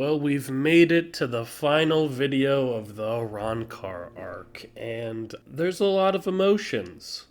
Well, we've made it to the final video of the Arrancar arc, and there's a lot of emotions.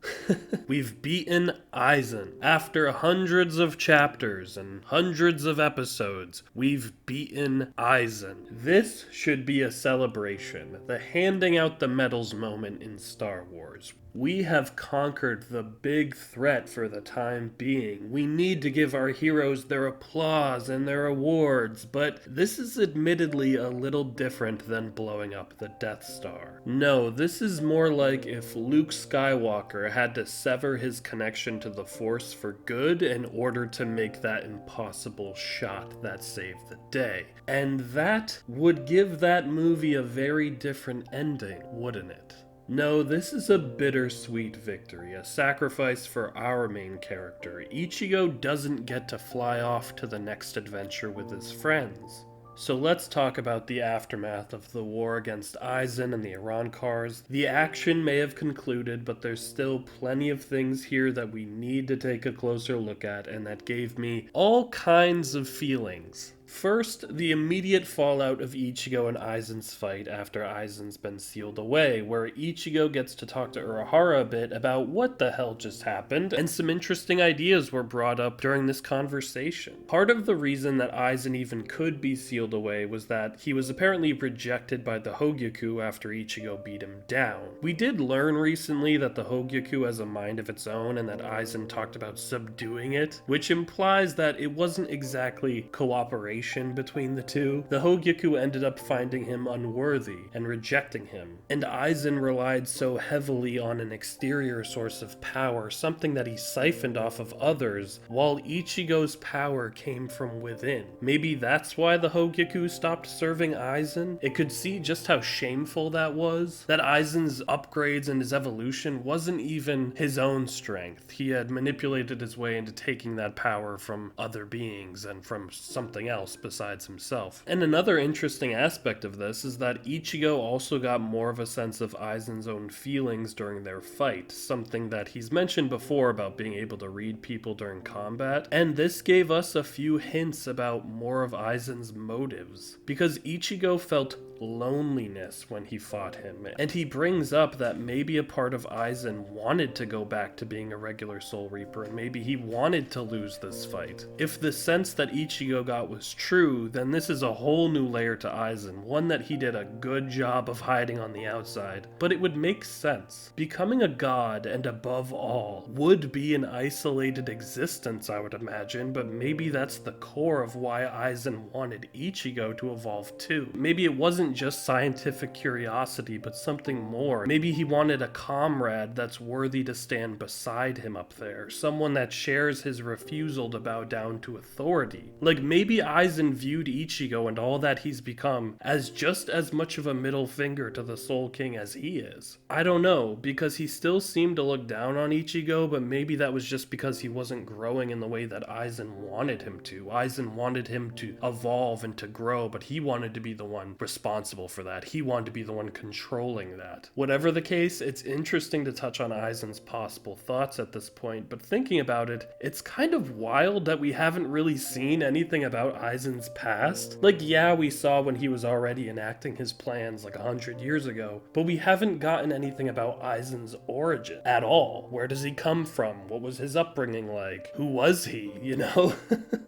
We've beaten Aizen. After hundreds of chapters and hundreds of episodes, we've beaten Aizen. This should be a celebration, the handing out the medals moment in Star Wars. We have conquered the big threat for the time being. We need to give our heroes their applause and their awards, but this is admittedly a little different than blowing up the Death Star. No, this is more like if Luke Skywalker had to sever his connection to the Force for good in order to make that impossible shot that saved the day. And that would give that movie a very different ending, wouldn't it? No, this is a bittersweet victory, a sacrifice for our main character. Ichigo doesn't get to fly off to the next adventure with his friends. So let's talk about the aftermath of the war against Aizen and the Arrancars. The action may have concluded, but there's still plenty of things here that we need to take a closer look at, and that gave me all kinds of feelings. First, the immediate fallout of Ichigo and Aizen's fight after Aizen's been sealed away, where Ichigo gets to talk to Urahara a bit about what the hell just happened, and some interesting ideas were brought up during this conversation. Part of the reason that Aizen even could be sealed away was that he was apparently rejected by the Hogyaku after Ichigo beat him down. We did learn recently that the Hogyaku has a mind of its own and that Aizen talked about subduing it, which implies that it wasn't exactly cooperation between the two. The Hogyaku ended up finding him unworthy and rejecting him, and Aizen relied so heavily on an exterior source of power, something that he siphoned off of others, while Ichigo's power came from within. Maybe that's why the Hogyaku stopped serving Aizen? It could see just how shameful that was, that Aizen's upgrades and his evolution wasn't even his own strength. He had manipulated his way into taking that power from other beings and from something else besides himself. And another interesting aspect of this is that Ichigo also got more of a sense of Aizen's own feelings during their fight, something that he's mentioned before about being able to read people during combat, and this gave us a few hints about more of Aizen's motives, because Ichigo felt loneliness when he fought him, and he brings up that maybe a part of Aizen wanted to go back to being a regular Soul Reaper, and maybe he wanted to lose this fight. If the sense that Ichigo got was true, then this is a whole new layer to Aizen, one that he did a good job of hiding on the outside, but it would make sense. Becoming a god, and above all, would be an isolated existence, I would imagine, but maybe that's the core of why Aizen wanted Ichigo to evolve too. Maybe it wasn't just scientific curiosity, but something more. Maybe he wanted a comrade that's worthy to stand beside him up there, someone that shares his refusal to bow down to authority. Like, maybe Aizen viewed Ichigo and all that he's become as just as much of a middle finger to the Soul King as he is. I don't know, because he still seemed to look down on Ichigo, but maybe that was just because he wasn't growing in the way that Aizen wanted him to. Aizen wanted him to evolve and to grow, but he wanted to be the one responsible for that. He wanted to be the one controlling that. Whatever the case, it's interesting to touch on Aizen's possible thoughts at this point, but thinking about it, it's kind of wild that we haven't really seen anything about Aizen's past. Like, yeah, we saw when he was already enacting his plans like 100 years ago, but we haven't gotten anything about Aizen's origin at all. Where does he come from? What was his upbringing like? Who was he, you know?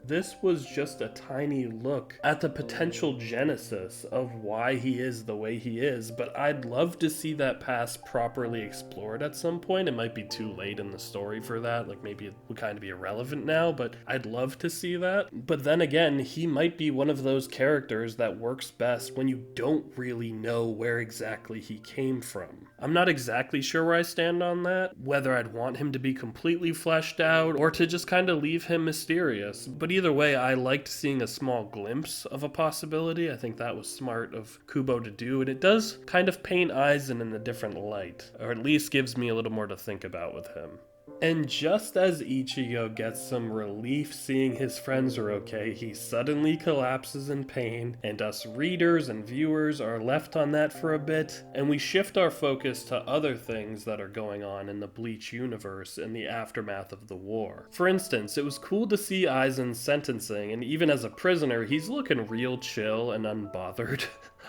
This was just a tiny look at the potential genesis of why he is the way he is, but I'd love to see that past properly explored at some point. It might be too late in the story for that, like maybe it would kind of be irrelevant now, but I'd love to see that. But then again, he might be one of those characters that works best when you don't really know where exactly he came from. I'm not exactly sure where I stand on that, whether I'd want him to be completely fleshed out or to just kind of leave him mysterious, but either way, I liked seeing a small glimpse of a possibility. I think that was smart of Kubo to do, and it does kind of paint Aizen in a different light, or at least gives me a little more to think about with him. And just as Ichigo gets some relief seeing his friends are okay, he suddenly collapses in pain, and us readers and viewers are left on that for a bit, and we shift our focus to other things that are going on in the Bleach universe in the aftermath of the war. For instance, it was cool to see Aizen's sentencing, and even as a prisoner, he's looking real chill and unbothered.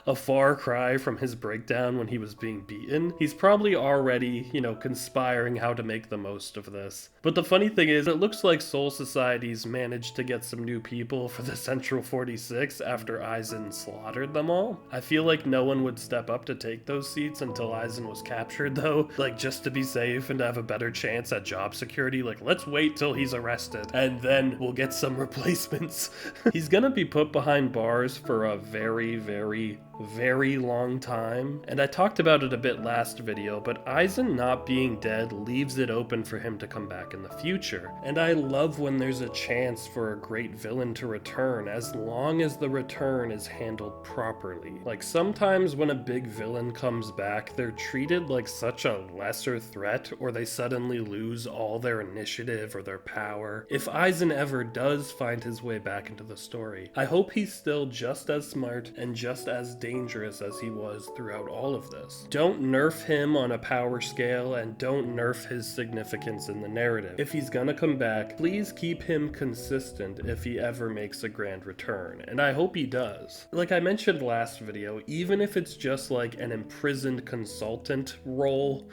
A far cry from his breakdown when he was being beaten. He's probably already, conspiring how to make the most of this. But the funny thing is, it looks like Soul Society's managed to get some new people for the Central 46 after Aizen slaughtered them all. I feel like no one would step up to take those seats until Aizen was captured though, just to be safe and to have a better chance at job security. Let's wait till he's arrested and then we'll get some replacements. He's gonna be put behind bars for a very, very, very long time, and I talked about it a bit last video, but Aizen not being dead leaves it open for him to come back in the future, and I love when there's a chance for a great villain to return, as long as the return is handled properly. Sometimes when a big villain comes back, they're treated like such a lesser threat, or they suddenly lose all their initiative or their power. If Aizen ever does find his way back into the story, I hope he's still just as smart and just as dangerous as he was throughout all of this. Don't nerf him on a power scale, and don't nerf his significance in the narrative. If he's gonna come back, please keep him consistent if he ever makes a grand return, and I hope he does. Like I mentioned last video, even if it's just an imprisoned consultant role,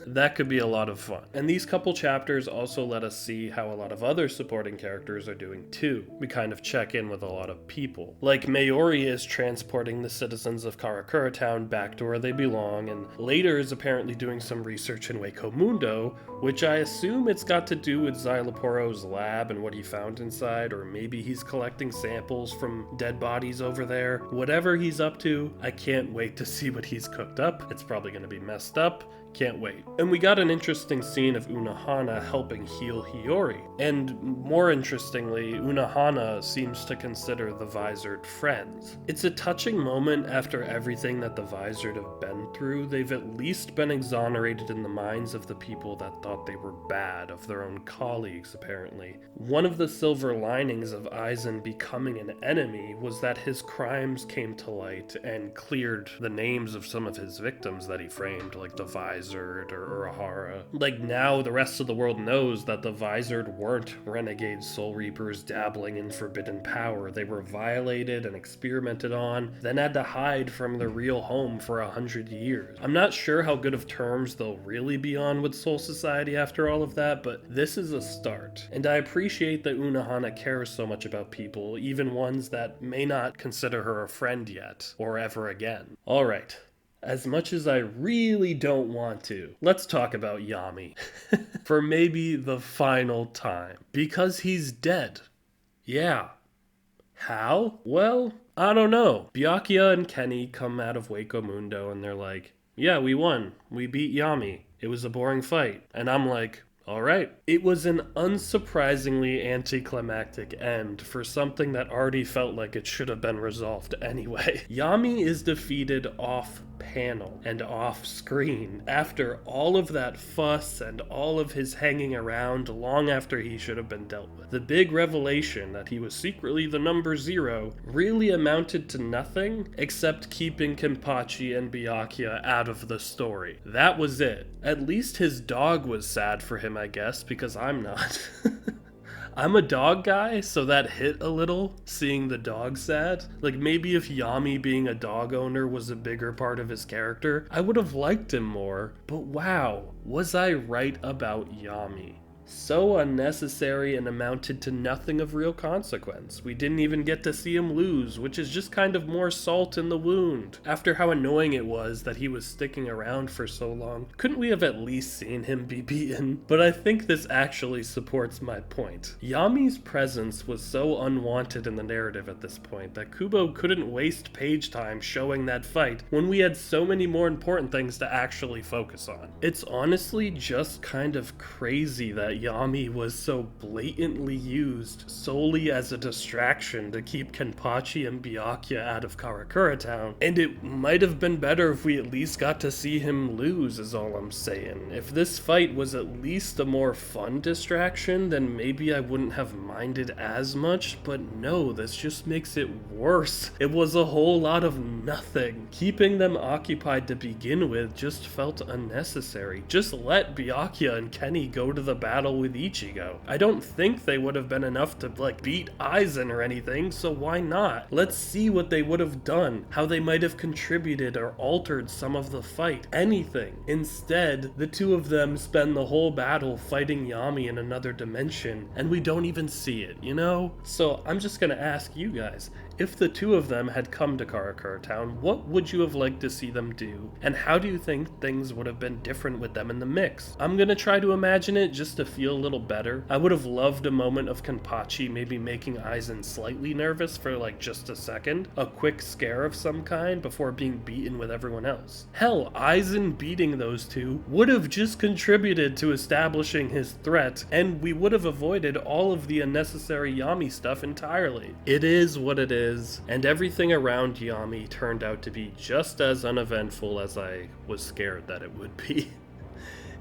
that could be a lot of fun. And these couple chapters also let us see how a lot of other supporting characters are doing too. We kind of check in with a lot of people. Mayori is transporting the citizens of Karakura Town back to where they belong, and later is apparently doing some research in Wako Mundo, which I assume it's got to do with Xyloporo's lab and what he found inside, or maybe he's collecting samples from dead bodies over there. Whatever he's up to, I can't wait to see what he's cooked up. It's probably going to be messed up. Can't wait. And we got an interesting scene of Unohana helping heal Hiyori. And more interestingly, Unohana seems to consider the Visored friends. It's a touching moment after everything that the Visored have been through. They've at least been exonerated in the minds of the people that thought they were bad, of their own colleagues apparently. One of the silver linings of Aizen becoming an enemy was that his crimes came to light and cleared the names of some of his victims that he framed, like the Visored or Urahara. Now the rest of the world knows that the Visored weren't renegade Soul Reapers dabbling in forbidden power. They were violated and experimented on, then had to hide from their real home for 100 years. I'm not sure how good of terms they'll really be on with Soul Society after all of that, but this is a start. And I appreciate that Unohana cares so much about people, even ones that may not consider her a friend yet, or ever again. Alright. As much as I really don't want to, let's talk about Yammy. For maybe the final time. Because he's dead. Yeah. How? Well, I don't know. Byakuya and Kenny come out of Wako Mundo and they're like, yeah, we won. We beat Yammy. It was a boring fight. And I'm like, alright. It was an unsurprisingly anticlimactic end for something that already felt like it should have been resolved anyway. Yammy is defeated off panel and off screen after all of that fuss and all of his hanging around long after he should have been dealt with. The big revelation that he was secretly the number 0 really amounted to nothing except keeping Kenpachi and Byakuya out of the story. That was it. At least his dog was sad for him, I guess, because I'm not. I'm a dog guy, so that hit a little, seeing the dog sad. Maybe if Yammy being a dog owner was a bigger part of his character, I would have liked him more. But wow, was I right about Yammy? So unnecessary and amounted to nothing of real consequence. We didn't even get to see him lose, which is just kind of more salt in the wound. After how annoying it was that he was sticking around for so long, couldn't we have at least seen him be beaten? But I think this actually supports my point. Yammy's presence was so unwanted in the narrative at this point that Kubo couldn't waste page time showing that fight when we had so many more important things to actually focus on. It's honestly just kind of crazy that that Yammy was so blatantly used solely as a distraction to keep Kenpachi and Byakuya out of Karakura Town, and it might have been better if we at least got to see him lose, is all I'm saying. If this fight was at least a more fun distraction, then maybe I wouldn't have minded as much, but no, this just makes it worse. It was a whole lot of nothing. Keeping them occupied to begin with just felt unnecessary. Just let Byakuya and Kenny go to the battle with Ichigo. I don't think they would have been enough to beat Aizen or anything, so why not? Let's see what they would have done, how they might have contributed or altered some of the fight, anything. Instead, the two of them spend the whole battle fighting Yammy in another dimension, and we don't even see it, you know? So I'm just gonna ask you guys, if the two of them had come to Karakura Town, what would you have liked to see them do? And how do you think things would have been different with them in the mix? I'm gonna try to imagine it just to feel a little better. I would have loved a moment of Kenpachi maybe making Aizen slightly nervous for just a second. A quick scare of some kind before being beaten with everyone else. Hell, Aizen beating those two would have just contributed to establishing his threat, and we would have avoided all of the unnecessary Yammy stuff entirely. It is what it is. And everything around Yammy turned out to be just as uneventful as I was scared that it would be.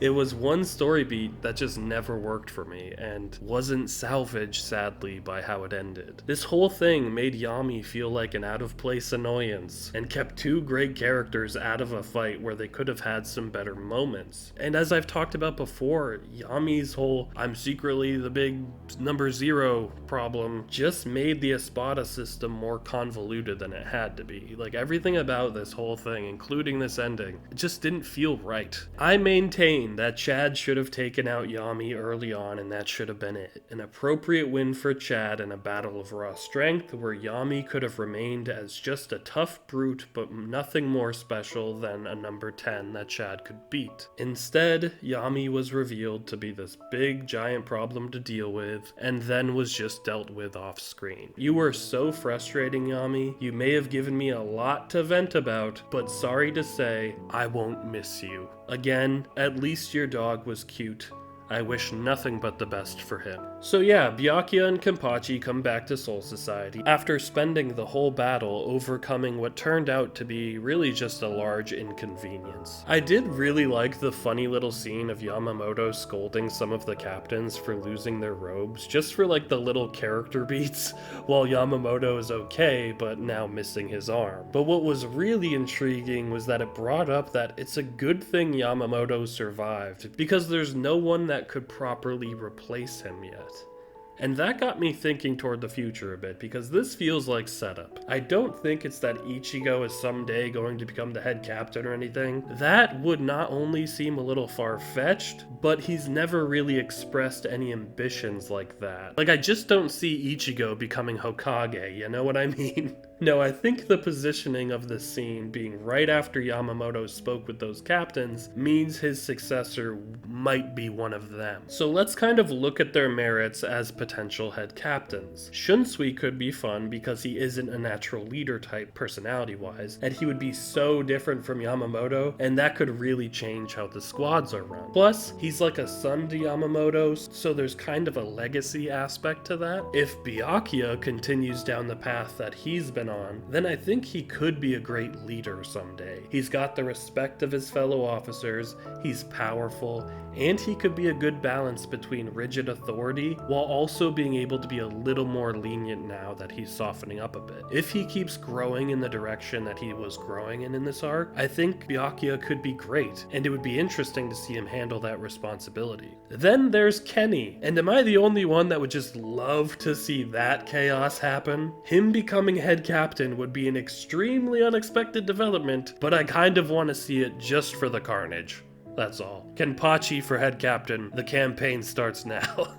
It was one story beat that just never worked for me, and wasn't salvaged, sadly, by how it ended. This whole thing made Yammy feel like an out-of-place annoyance, and kept two great characters out of a fight where they could have had some better moments. And as I've talked about before, Yammy's whole "I'm secretly the big number 0" problem just made the Espada system more convoluted than it had to be. Everything about this whole thing, including this ending, it just didn't feel right. I maintain that Chad should have taken out Yammy early on, and that should have been it. An appropriate win for Chad in a battle of raw strength where Yammy could have remained as just a tough brute, but nothing more special than a number 10 that Chad could beat. Instead, Yammy was revealed to be this big giant problem to deal with, and then was just dealt with off screen. You were so frustrating, Yammy. You may have given me a lot to vent about, but sorry to say, I won't miss you. Again, at least your dog was cute. I wish nothing but the best for him. So yeah, Byakuya and Kenpachi come back to Soul Society after spending the whole battle overcoming what turned out to be really just a large inconvenience. I did really like the funny little scene of Yamamoto scolding some of the captains for losing their robes, just for the little character beats, while Yamamoto is okay, but now missing his arm. But what was really intriguing was that it brought up that it's a good thing Yamamoto survived, because there's no one that could properly replace him yet. And that got me thinking toward the future a bit, because this feels like setup. I don't think it's that Ichigo is someday going to become the head captain or anything. That would not only seem a little far-fetched, but he's never really expressed any ambitions like that. I just don't see Ichigo becoming Hokage, you know what I mean? No, I think the positioning of the scene being right after Yamamoto spoke with those captains means his successor might be one of them. So let's kind of look at their merits as potential head captains. Shunsui could be fun because he isn't a natural leader type personality-wise, and he would be so different from Yamamoto, and that could really change how the squads are run. Plus, he's like a son to Yamamoto, so there's kind of a legacy aspect to that. If Byakuya continues down the path that he's been on, then I think he could be a great leader someday. He's got the respect of his fellow officers, he's powerful, and he could be a good balance between rigid authority while also being able to be a little more lenient now that he's softening up a bit. If he keeps growing in the direction that he was growing in this arc, I think Byakuya could be great, and it would be interesting to see him handle that responsibility. Then there's Kenny, and am I the only one that would just love to see that chaos happen? Him becoming head captain would be an extremely unexpected development, but I kind of want to see it just for the carnage. That's all. Kenpachi for head captain. The campaign starts now.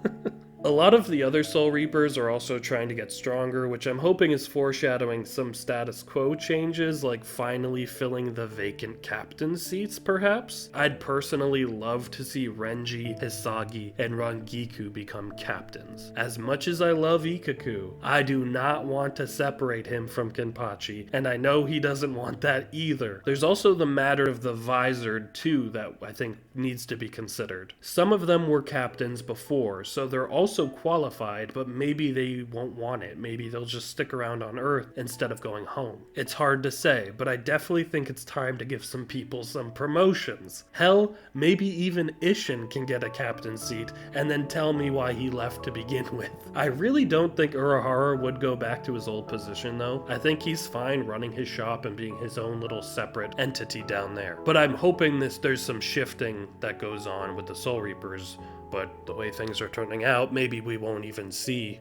A lot of the other Soul Reapers are also trying to get stronger, which I'm hoping is foreshadowing some status quo changes, like finally filling the vacant captain seats, perhaps? I'd personally love to see Renji, Hisagi, and Rangiku become captains. As much as I love Ikaku, I do not want to separate him from Kenpachi, and I know he doesn't want that either. There's also the matter of the Visored too that I think needs to be considered. Some of them were captains before, so they're also qualified, but maybe they won't want it. Maybe they'll just stick around on Earth instead of going home. It's hard to say, but I definitely think it's time to give some people some promotions. Hell, maybe even Ishin can get a captain seat and then tell me why he left to begin with. I really don't think Urahara would go back to his old position though. I think he's fine running his shop and being his own little separate entity down there. But I'm hoping there's some shifting that goes on with the Soul Reapers. But the way things are turning out, maybe we won't even see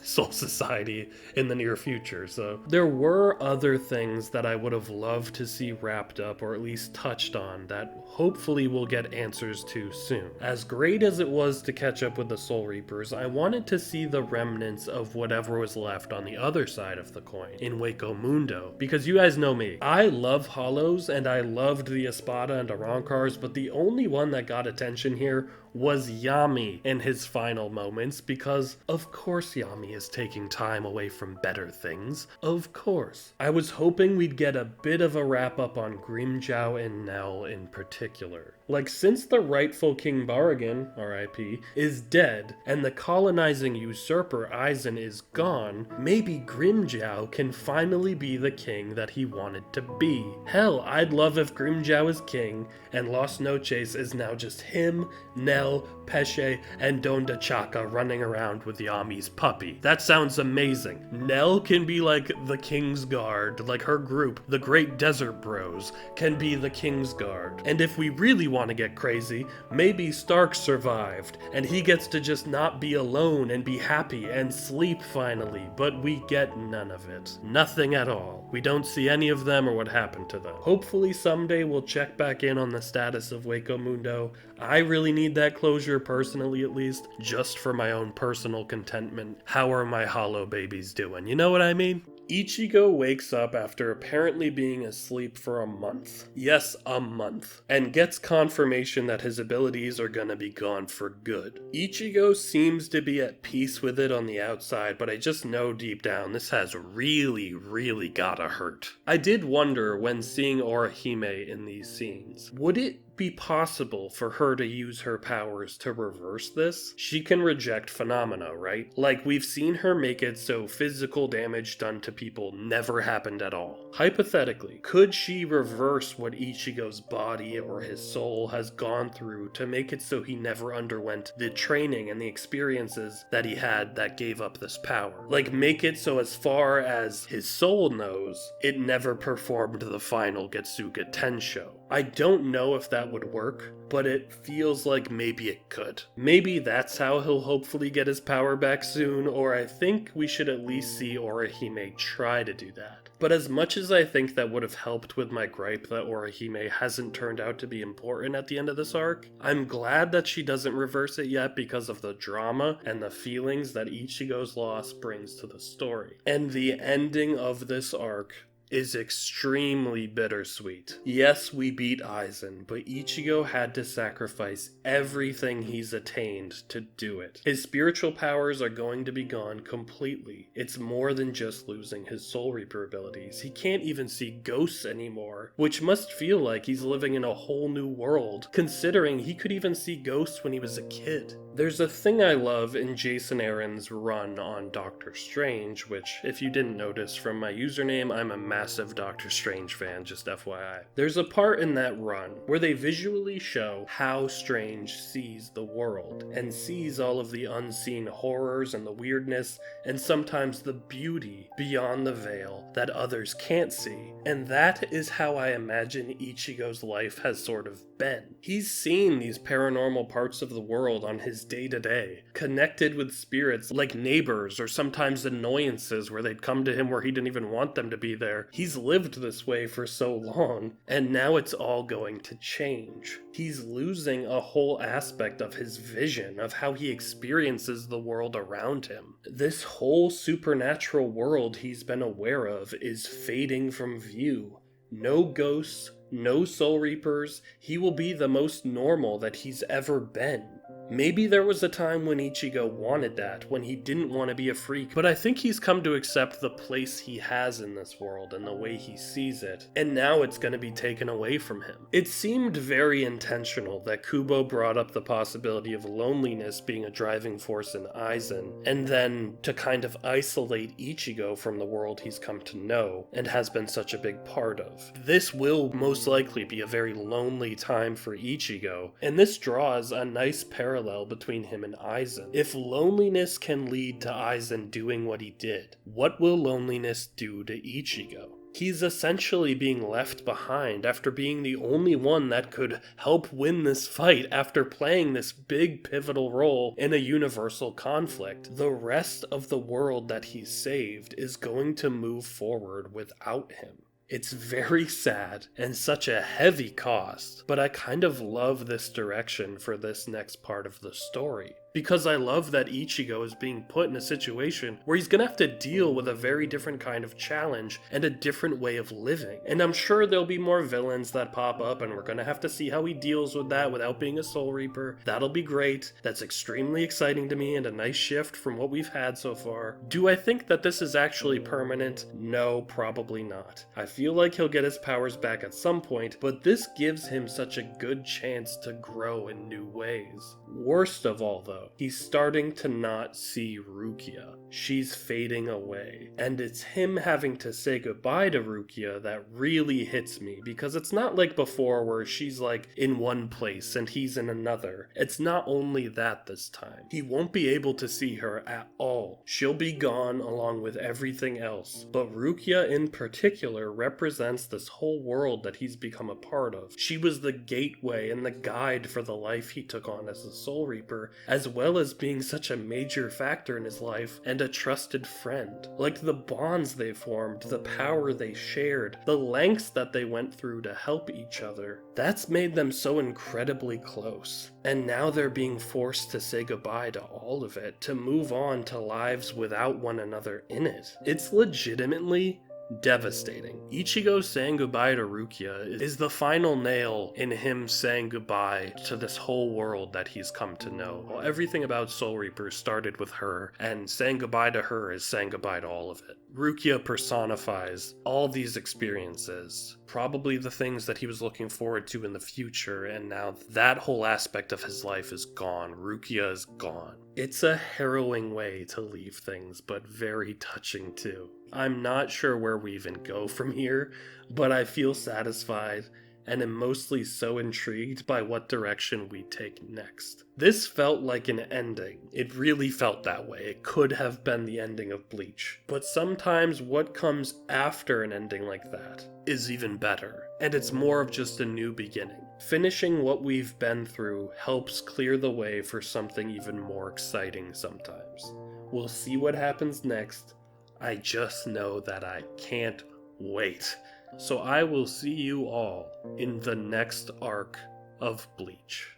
Soul Society in the near future. So there were other things that I would have loved to see wrapped up or at least touched on that hopefully we'll get answers to soon. As great as it was to catch up with the Soul Reapers, I wanted to see the remnants of whatever was left on the other side of the coin in Hueco Mundo. Because you guys know me, I love Hollows and I loved the Espada and Arrancars, but the only one that got attention here was Yammy in his final moments, because of course Yammy is taking time away from better things. Of course. I was hoping we'd get a bit of a wrap up on Grimmjow and Nell in particular. Like, since the rightful King Barragan, R.I.P., is dead, and the colonizing usurper Aizen is gone, maybe Grimmjow can finally be the king that he wanted to be. Hell, I'd love if Grimmjow is king, and Las Noches is now just him, Nell, Pesce, and Donda Chaka running around with Yami's puppy. That sounds amazing. Nell can be like the King's Guard, like her group, the Great Desert Bros, can be the King's Guard. And if we really want to get crazy, maybe Stark survived, and he gets to just not be alone and be happy and sleep finally, but we get none of it. Nothing at all. We don't see any of them or what happened to them. Hopefully someday we'll check back in on the status of Hueco Mundo. I really need that closure personally, at least, just for my own personal contentment. How are my hollow babies doing? You know what I mean? Ichigo wakes up after apparently being asleep for a month. Yes, a month. And gets confirmation that his abilities are gonna be gone for good. Ichigo seems to be at peace with it on the outside, but I just know deep down this has really gotta hurt. I did wonder when seeing Orihime in these scenes, would it be possible for her to use her powers to reverse this? She can reject phenomena, right? Like, we've seen her make it so physical damage done to people never happened at all. Hypothetically, could she reverse what Ichigo's body or his soul has gone through to make it so he never underwent the training and the experiences that he had that gave up this power? Like, make it so as far as his soul knows, it never performed the final Getsuga Tensho. I don't know if that would work, but it feels like maybe it could. Maybe that's how he'll hopefully get his power back soon, or I think we should at least see Orihime try to do that. But as much as I think that would have helped with my gripe that Orihime hasn't turned out to be important at the end of this arc, I'm glad that she doesn't reverse it yet because of the drama and the feelings that Ichigo's loss brings to the story. And the ending of this arc is extremely bittersweet. Yes, we beat Aizen, but Ichigo had to sacrifice everything he's attained to do it. His spiritual powers are going to be gone completely. It's more than just losing his Soul Reaper abilities. He can't even see ghosts anymore, which must feel like he's living in a whole new world, considering he could even see ghosts when he was a kid. There's a thing I love in Jason Aaron's run on Doctor Strange, which, if you didn't notice from my username, I'm a massive Doctor Strange fan, just FYI. There's a part in that run where they visually show how Strange sees the world, and sees all of the unseen horrors and the weirdness, and sometimes the beauty beyond the veil that others can't see. And that is how I imagine Ichigo's life has sort of been. He's seen these paranormal parts of the world on his day to day, connected with spirits like neighbors or sometimes annoyances where they'd come to him where he didn't even want them to be there. He's lived this way for so long, and now it's all going to change. He's losing a whole aspect of his vision of how he experiences the world around him. This whole supernatural world he's been aware of is fading from view. No ghosts, no soul reapers. He will be the most normal that he's ever been. Maybe there was a time when Ichigo wanted that, when he didn't want to be a freak, but I think he's come to accept the place he has in this world and the way he sees it, and now it's going to be taken away from him. It seemed very intentional that Kubo brought up the possibility of loneliness being a driving force in Aizen, and then to kind of isolate Ichigo from the world he's come to know and has been such a big part of. This will most likely be a very lonely time for Ichigo, and this draws a nice parallel between him and Aizen. If loneliness can lead to Aizen doing what he did, what will loneliness do to Ichigo? He's essentially being left behind after being the only one that could help win this fight after playing this big pivotal role in a universal conflict. The rest of the world that he saved is going to move forward without him. It's very sad and such a heavy cost, but I kind of love this direction for this next part of the story. Because I love that Ichigo is being put in a situation where he's gonna have to deal with a very different kind of challenge and a different way of living. And I'm sure there'll be more villains that pop up and we're gonna have to see how he deals with that without being a Soul Reaper. That'll be great. That's extremely exciting to me and a nice shift from what we've had so far. Do I think that this is actually permanent? No, probably not. I feel like he'll get his powers back at some point, but this gives him such a good chance to grow in new ways. Worst of all though, he's starting to not see Rukia. She's fading away. And it's him having to say goodbye to Rukia that really hits me, because it's not like before where she's like in one place and he's in another. It's not only that this time. He won't be able to see her at all. She'll be gone along with everything else. But Rukia in particular represents this whole world that he's become a part of. She was the gateway and the guide for the life he took on as a Soul Reaper, as well as being such a major factor in his life and a trusted friend. Like the bonds they formed, the power they shared, the lengths that they went through to help each other. That's made them so incredibly close. And now they're being forced to say goodbye to all of it, to move on to lives without one another in it. It's legitimately devastating. Ichigo saying goodbye to Rukia is the final nail in him saying goodbye to this whole world that he's come to know. Well, everything about Soul Reapers started with her, and saying goodbye to her is saying goodbye to all of it. Rukia personifies all these experiences, probably the things that he was looking forward to in the future, and now that whole aspect of his life is gone. Rukia is gone. It's a harrowing way to leave things, but very touching too. I'm not sure where we even go from here, but I feel satisfied and am mostly so intrigued by what direction we take next. This felt like an ending. It really felt that way. It could have been the ending of Bleach. But sometimes what comes after an ending like that is even better, and it's more of just a new beginning. Finishing what we've been through helps clear the way for something even more exciting sometimes. We'll see what happens next. I just know that I can't wait. So I will see you all in the next arc of Bleach.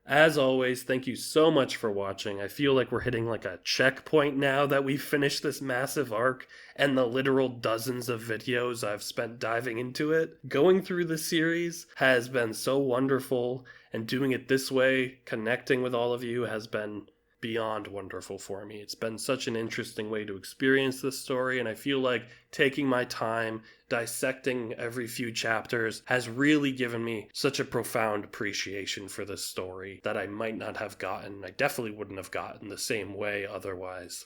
As always, thank you so much for watching. I feel like we're hitting like a checkpoint now that we've finished this massive arc and the literal dozens of videos I've spent diving into it. Going through the series has been so wonderful, and doing it this way, connecting with all of you, has been beyond wonderful for me. It's been such an interesting way to experience this story, and I feel like taking my time, dissecting every few chapters has really given me such a profound appreciation for this story that I might not have gotten. I definitely wouldn't have gotten the same way otherwise.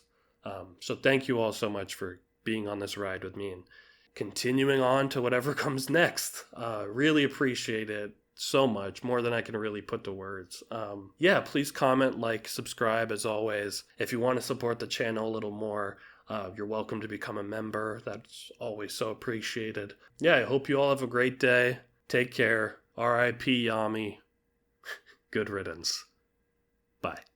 So thank you all so much for being on this ride with me and continuing on to whatever comes next. Really appreciate it so much, more than I can really put to words. Yeah, please comment, like, subscribe as always. If you want to support the channel a little more, you're welcome to become a member. That's always so appreciated. Yeah, I hope you all have a great day. Take care. R.I.P. Yammy. Good riddance. Bye.